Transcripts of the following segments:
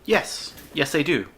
Yes, they do.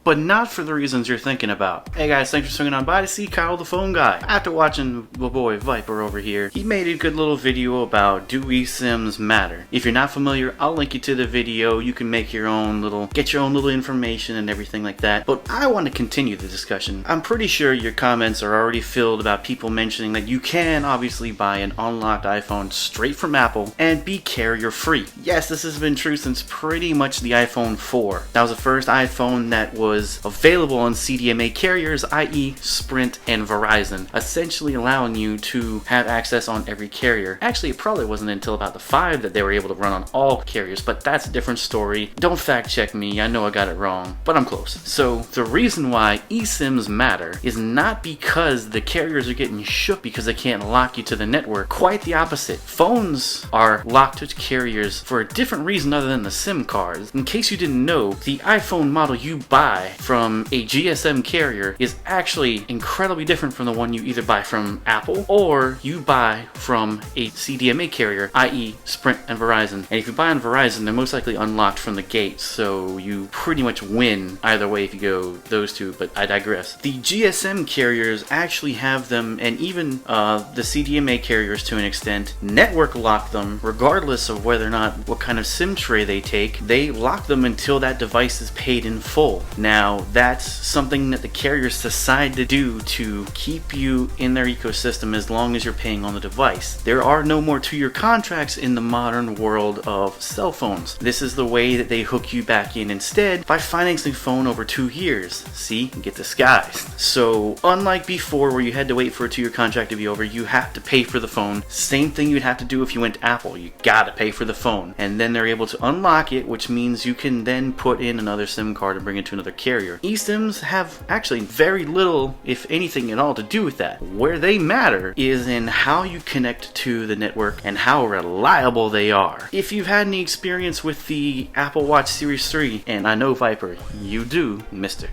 But not for the reasons you're thinking about. Hey guys, thanks for swinging on by to see Kyle the Phone Guy. After watching the boy Vyyyper over here, he made a good little video about do eSIMs matter. If you're not familiar, I'll link you to the video. You can make your own get your own little information and everything like that. But I want to continue the discussion. I'm pretty sure your comments are already filled about people mentioning that you can obviously buy an unlocked iPhone straight from Apple and be carrier free. Yes, this has been true since pretty much the iPhone 4. That was the first iPhone that was available on CDMA carriers, i.e. Sprint and Verizon, essentially allowing you to have access on every carrier. Actually, it probably wasn't until about the 5 that they were able to run on all carriers, but that's a different story. Don't fact check me, I know I got it wrong, but I'm close. So the reason why eSIMs matter is not because the carriers are getting shook because they can't lock you to the network. Quite the opposite. Phones are locked to carriers for a different reason other than the SIM cards. In case you didn't know, the iPhone model you buy from a GSM carrier is actually incredibly different from the one you either buy from Apple or you buy from a CDMA carrier, i.e. Sprint and Verizon. And if you buy on Verizon, they're most likely unlocked from the gate, so you pretty much win either way if you go those two, but I digress. The GSM carriers actually have them, and even the CDMA carriers to an extent, network lock them regardless of whether or not what kind of SIM tray they take. They lock them until that device is paid in full. Now, that's something that the carriers decide to do to keep you in their ecosystem as long as you're paying on the device. There are no more 2-year contracts in the modern world of cell phones. This is the way that they hook you back in instead by financing phone over 2 years. See? Get disguised. So, unlike before where you had to wait for a 2-year contract to be over, you have to pay for the phone. Same thing you'd have to do if you went to Apple. You gotta pay for the phone. And then they're able to unlock it, which means you can then put in another SIM card and bring it to another carrier. eSIMs have actually very little, if anything at all, to do with that. Where they matter is in how you connect to the network and how reliable they are. If you've had any experience with the Apple Watch Series 3, and I know Vyyyper, you do, Mr.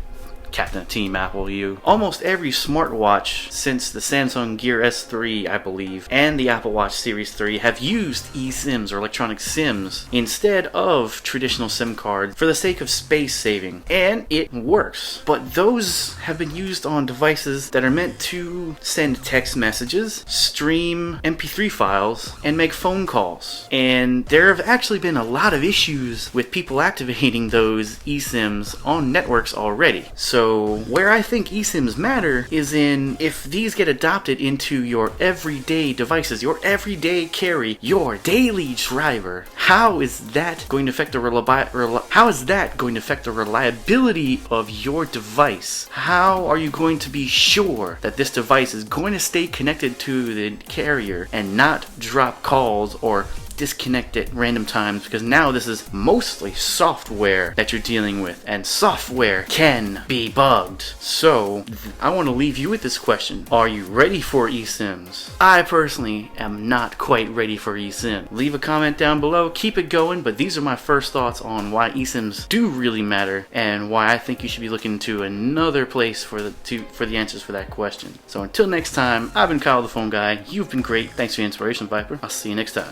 Captain of Team Apple, you. Almost every smartwatch since the Samsung Gear S3, I believe, and the Apple Watch Series 3 have used eSIMs or electronic SIMs instead of traditional SIM cards for the sake of space saving. And it works. But those have been used on devices that are meant to send text messages, stream MP3 files, and make phone calls. And there have actually been a lot of issues with people activating those eSIMs on networks already. So where I think eSIMs matter is in if these get adopted into your everyday devices, your everyday carry, your daily driver. How is that going to affect the reliability of your device? How are you going to be sure that this device is going to stay connected to the carrier and not drop calls or disconnect at random times? Because now this is mostly software that you're dealing with, and software can be bugged. So I want to leave you with this question: are you ready for eSIMs? I personally am not quite ready for eSIM. Leave a comment down below, keep it going, but these are my first thoughts on why eSIMs do really matter and why I think you should be looking to another place for the answers for that question. So until next time, I've been Kyle the Phone Guy. You've been great. Thanks for the inspiration, Vyyyper. I'll see you next time.